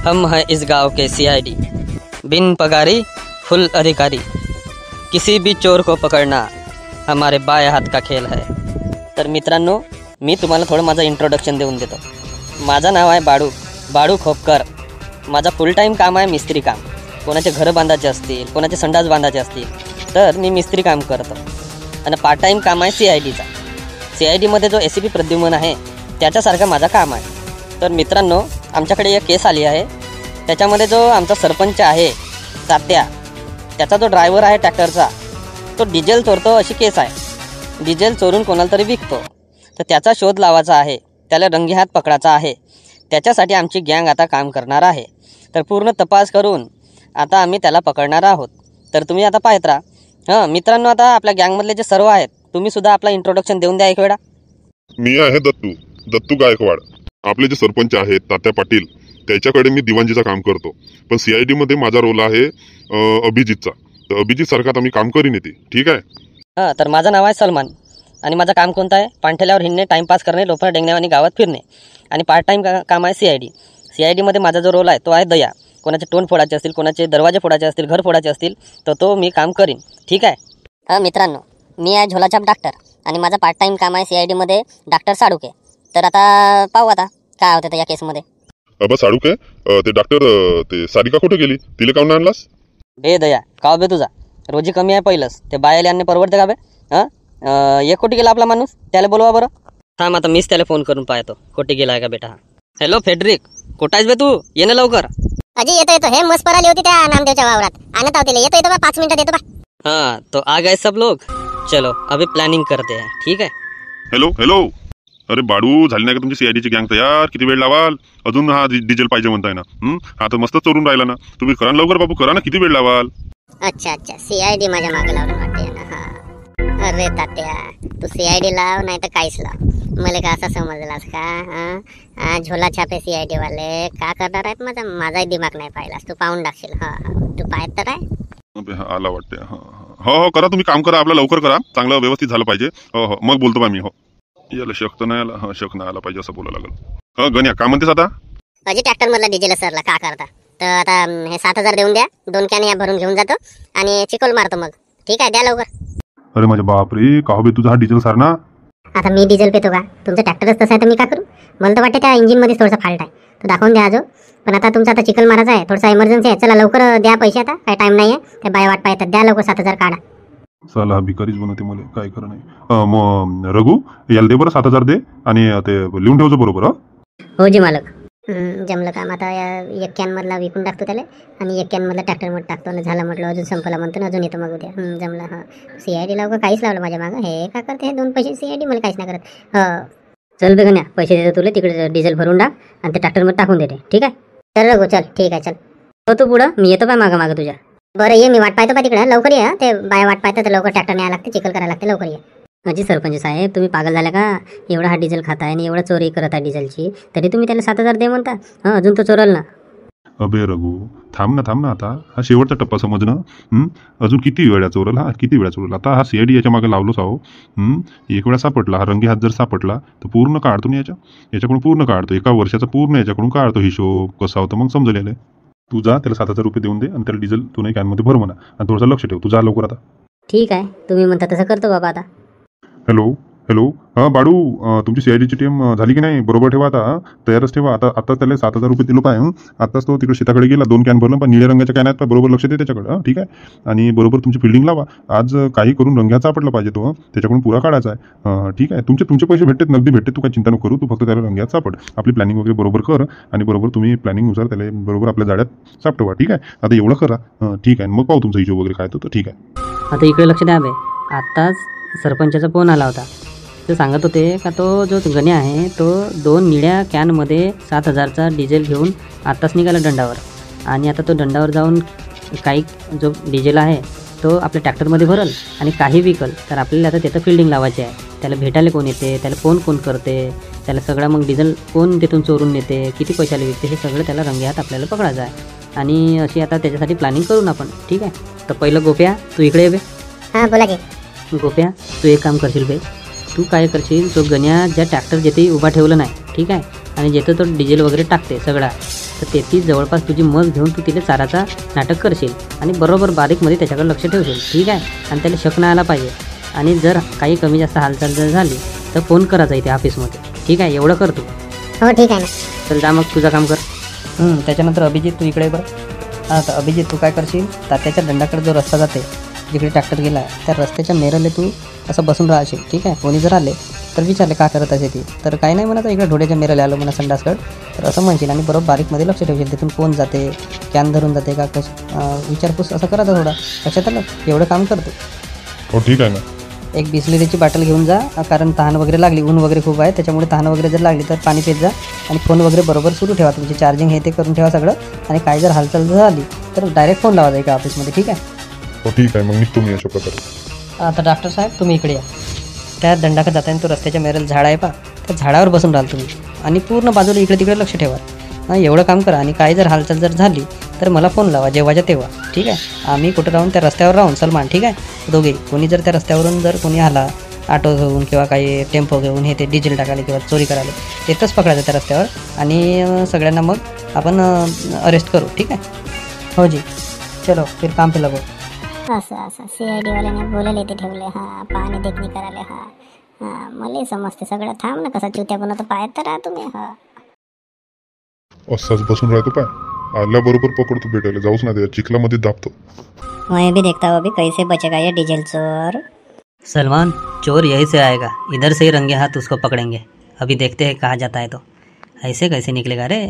हम हैं इस गांव के सीआईडी, बिन पगारी फुल अधिकारी, किसी भी चोर को पकडणं हमारे बाया हात का खेळ है। तर मित्रांनो, मी तुम्हाला थोडं माझं इंट्रोडक्शन देऊन देतो। माझं नाव आहे बाळू खोपकर। माझा फुल टाईम काम आहे मिस्त्री काम। कोणाचे घरं बांधायचे असतील, कोणाचे संडास बांधायचे असतील तर मी मिस्त्री काम करतो। आणि पार्ट टाईम काम आहे सीआयडीचा। सीआयडीमध्ये जो एसीपी प्रद्युम्न आहे त्याच्यासारखं माझं काम आहे। तर मित्रांनो, आमच्याकडे एक केस आली आहे। त्याच्यामध्ये जो आमचा सरपंच आहे तात्या, त्याचा जो ड्रायव्हर आहे ट्रॅक्टरचा, तो डिझेल चोरतो अशी केस आहे। डिझेल चोरून कोणाला तरी विकतो, तर त्याचा शोध लावायचा आहे, त्याला रंगेहात पकडायचा आहे। त्याच्यासाठी आमची गँग आता काम करणार आहे। तर पूर्ण तपास करून आता आम्ही त्याला पकडणार आहोत। तर तुम्ही आता पाहत राहा। मित्रांनो, आता आपल्या गँगमधले जे सर्व आहेत, तुम्ही सुद्धा आपला इंट्रोडक्शन देऊन द्या एक वेळा। मी आहे दत्तू गायकवाड। आपले जे सरपंच आहेत तात्या पाटील, त्याच्याकडे मी दिवाणजीचं काम करतो। पण सीआयडी मध्ये माझा रोल आहे अभिजितचा। तर अभिजित सारखा मी काम करीन येते, ठीक आहे। तर माझं नाव आहे सलमान आणि माझं काम कोणतं आहे? पाणठेल्यावर हिंडणे, टाइमपास करणे, लोफर डेंगणे आणि गावात फिरणे। आणि पार्ट टाइम काम आहे सीआयडी मध्ये माझा जो रोल आहे तो आहे दया। कोणाचे तोंड फोडायचे असतील, कोणाचे दरवाजे फोडायचे असतील, घर फोडायचे असतील, तर तो मी काम करीन, ठीक आहे। मित्रांनो, मी आहे झोलाछाप डॉक्टर आणि माझं पार्ट टाइम काम आहे सीआयडी मध्ये डॉक्टर साडुके। तर आता पाहू आता काय होतं या केसमध्ये। अबा साडुके, ते डॉक्टर ते सारिका कुठे गेली? तिला काऊन आणलास? बे दया, काव बे तुझा रोजी कमी आहे पहिलंच। ते बायाला आणणे परवडते का बे? एक कोटी गेला आपला माणूस, त्याला बोलवा बरं। थांब, आता मीच त्याला फोन करून पाहतो कोटी गेलाय का बेटा। हॅलो फेडरिक, कुठं आहेस बे तू? ये ना लवकर। अजी येतो हे मस्त आली होती त्या नामदेवच्या वावरात, आणत आहोत तिला। येतो बा, 5 मिनिटात येतो बा। हाँ, तो आ गए सब लोग, चलो अभी प्लानिंग करते हैं, ठीक है। हॅलो, अरे बाळू, झाली नाही का तुमची सीआयडीची गँग तयार? किती वेळ लावाल? अजून हा डिझेल पाहिजे म्हणताय ना? हा तर मस्त चोरून राहिला ना। तुम्ही करा लवकर बाबू, करा ना। किती वेळ लावाल? अच्छा सीआयडी माझ्या मागे लावलं वाटते ना। हा, अरे तात्या, तू सीआयडी लाव नाही तर काहीच लाव, मला का असं समजलास का? झोला छापे सीआयडी वाले का करणार आहेत? माझाही दिमाग नाही पाहिलास, तू पाहून टाकशील। तू पाहत तर आहे। आला वाटते। हो, करा तुम्ही काम करा, आपलं लवकर करा, चांगलं व्यवस्थित झालं पाहिजे। हो, मग बोलतो बा मी। हो, याला शक नाही आला, शक नाही आला पाहिजे असं बोलायला लागलं। गण्या, काय म्हणतेस आता? अजी ट्रॅक्टर मधला डिझेल सरला का करता? तर आता हे 7,000 देऊन द्या, 2 कॅन या भरून घेऊन जातो आणि चिकोल मारतो मग, ठीक आहे? द्या लवकर। अरे माझ्या बापरे, का बे तुझा हा डिझेल सार ना? आता मी डिझेल पेतो का? तुमचं ट्रॅक्टरच तसं आहे तर मी का करू? मला तर वाटतं त्या इंजिन मध्ये थोडासा फॉल्ट आहे, तो दाखवून द्या आजो। पण आता तुमचा आता चिखल मारायचा आहे, थोडासा इमर्जन्सी आहे। चला लवकर द्या पैसे, आता काय टाइम नाही आहे। त्या बाय वाट पाहतात, द्या लवकर 7,000 काढा। साला भिकारीच बनवते मला, काय खरं नाही। मग रघु, याला दे बरं 7,000 दे, आणि ते लिहून ठेवतो बरोबर। हो जी मालक। जमलं काम। आता एक कॅन मधला विकून टाकतो त्याला आणि एक कॅन मधला ट्रॅक्टर मध्ये टाकतो आणि झालं म्हटलं। अजून संपला म्हणतो ना, अजून येतो मग उद्या। जमलं। हा, सीआयडी लावलं काहीच लावलं माझ्या मागं, हे का करते? हे 2 पैसे सीआयडी मला काहीच नाही करत। चल बे गण्या, पैसे देतो तुला, तिकडे डिझेल भरून टाक आणि ते ट्रॅक्टर मध्ये टाकून देते, ठीक आहे? चल रघु, चल, ठीक आहे, चल। हो, तू पुढं, मी येतो बाय मागं तुझ्या। बरं ये, मी वाट पाहतो बा तिकडे, लवकर ये। ते बाय वाट पाहतं तर लवकर ट्रॅक्टर न्यायला लागते, चिखल करायला लागते, लवकर ये। अजी सरपंच साहेब, तुम्ही पागल झाल्या का? एवढा हा डिझेल खाताय आणि एवढा चोरी करत आहे डिझेलची, तरी तुम्ही त्याला 7,000 दे म्हणता? अजून तो चोरल ना। अबे रघु, थांब ना आता, हा शेवटचा टप्पा समज ना। अजून किती वेळा चोरल? किती वेळा चोरल? आता हा सीआयडी याच्या मागे लावलोच आहो। एक वेळा सापडला, हा रंगी हात जर सापडला तर पूर्ण काढतो ना याच्याकडून पूर्ण काढतो, 1 वर्षाचा पूर्ण याच्याकडून काढतो हिशोब कसा होता, मग समजलेलं आहे। तू जा, त्याला 7,000 रुपये देऊन दे आणि त्याला डिझेल तू नाही कॅनमध्ये भर म्हणा, आणि थोडंसं लक्ष ठेव। तू जा लवकर आता। ठीक आहे, तुम्ही म्हणता तसं करतो बाबा आता। हॅलो, हां बाळू, तुमची सीआयडीची टीम झाली की नाही? बरोबर ठेवा आता, तयारच ठेवा। आता त्याला 7,000 रुपये दिलो काय? आताच तो तिकडे शेताकडे गेला, 2 कॅन भरलं, पण निळ्या रंगाच्या कॅन आहेत, बरोबर लक्ष दे त्याच्याकडे, ठीक आहे? आणि बरोबर तुमची फिल्डिंग लावा। आज काही करून रंग्यात सापडला पाहिजे तो, त्याच्याकडून पुरा काढायचा आहे, ठीक आहे? तुमचे पैसे भेटतात, नगदी भेटते, तू काय चिंता नको करू। तू फक्त त्याला रंग्यात सापड, आपली प्लॅनिंग वगैरे बरोबर कर आणि बरोबर तुम्ही प्लॅनिंगनुसार त्याला बरोबर आपल्या जाड्यात सापटवा, ठीक आहे? आता एवढं करा, ठीक आहे? मग पाहू तुमचा हिशोब वगैरे काय तो, ठीक आहे? आता इकडे लक्ष द्या बे। आत्ताच सरपंचाचा फोन आला होता, ते सांगत होते का तो जो गण्या आहे तो 2 निळ्या कॅनमध्ये 7,000चा डिझेल घेऊन आत्ताच निघाला दंडावर, आणि आता तो दंडावर जाऊन काही जो डिझेल आहे तो आपल्या ट्रॅक्टरमध्ये भरल आणि काही विकल, तर आपल्याला आता त्याचं फिल्डिंग लावायची आहे। त्याला भेटायला कोण येते, त्याला फोन कोण करते, त्याला सगळं मग डिझेल कोण तिथून चोरून नेते, किती पैशाला विकते, हे सगळं त्याला रंगेहात आपल्याला पकडायचं आहे। आणि अशी आता त्याच्यासाठी प्लॅनिंग करून आपण, ठीक आहे? तर पहिलं गोप्या, तू इकडे ये बे। हां बोला की। गोप्या, तू एक काम करशील बे, तू काय करशील, तो गण्या ज्या ट्रॅक्टर जिथे उभा ठेवलं नाही, ठीक आहे, आणि जिथं तो डिझेल वगैरे टाकते सगळा, तर ती जवळपास तुझी मग घेऊन तू तिला चाराचा नाटक करशील आणि बरोबर बारीकमध्ये त्याच्याकडे लक्ष ठेवशील, ठीक आहे. आणि त्याला शक नाही आला पाहिजे. आणि जर काही कमी जास्त हालचाल जर झाली तर फोन करायचा इथे ऑफिसमध्ये, ठीक आहे. एवढं कर तू. हो ठीक आहे ना. चल जा मग तुझं काम कर. त्याच्यानंतर अभिजित तू इकडे बरं. हां, तर अभिजित तू काय करशील, तात्याच्या दंडाकडे जो रस्ता जाते जिकडे ट्रॅक्टर गेला त्या रस्त्याच्या मेरले तू असं बसून राहशील, ठीक आहे. कोणी जर आले तर विचारले का करत असे ती, तर काही नाही म्हणत इकडे ढोड्याच्या मेरले आलो म्हणा संडासकड, तर असं म्हणशील. आणि बरोबर बारीकमध्ये लक्ष ठेवशील तिथून कोण जाते, कॅन धरून जाते का विचारपूस असं करायचं थोडा. लक्षात आलं, एवढं काम करतो. हो ठीक आहे ना. एक बिस्लरीची बाटल घेऊन जा, कारण तहान वगैरे लागली, ऊन वगैरे खूप आहे त्याच्यामुळे तहान वगैरे जर लागली तर पाणी पित जा. आणि फोन वगैरे बरोबर सुरू ठेवा, तुमची चार्जिंग हे ते करून ठेवा सगळं. आणि काही जर हालचाल झाली तर डायरेक्ट फोन लावा एका ऑफिसमध्ये, ठीक आहे. हो ठीक आहे, मग निघतो मी अशा प्रकारे. आता डॉक्टर साहेब तुम्ही इकडे या. त्या दंडाकडे जाताना तो रस्त्याच्या मेरेल झाड आहे पा, त्या झाडावर बसून राहाल तुम्ही आणि पूर्ण बाजूला इकडे तिकडे लक्ष ठेवा. एवढं काम करा. आणि काही जर हालचाल जर झाली तर मला फोन लावा जेव्हाच्या तेव्हा, ठीक आहे. आम्ही कुठं राहून त्या रस्त्यावर राहून सलमान, ठीक आहे. दोघे कोणी जर त्या रस्त्यावरून जर कोणी आला ऑटो घेऊन किंवा काही टेम्पो घेऊन हे ते डिझेल टाकायला किंवा चोरी करायला, तिथंच पकडायचं त्या रस्त्यावर. आणि सगळ्यांना मग आपण अरेस्ट करू, ठीक आहे. हो जी, चलो फिर काम पे लगो. असं CID वाल्याने बोलायला ते ठेवले. हां, पाणी देखणी करायला. हां मला समजते सगळं. थांब ना, कसा चुत्या बनवतो पाहत तर राहा तुम्ही. हां असाच बसून राहतो पाय, आल्याबरोबर पकडतो भेटायला, जाऊच ना त्या चिखलामध्ये दाबतो. मैं भी देखता हूँ अभी कैसे बचेगा ये डीजल चोर. सलमान, चोर यहीं से आएगा, इधर से ही रंगे हाथ उसको पकड़ेंगे. अभी देखते हैं कहाँ जाता है. तो ऐसे कैसे निकलेगा रे.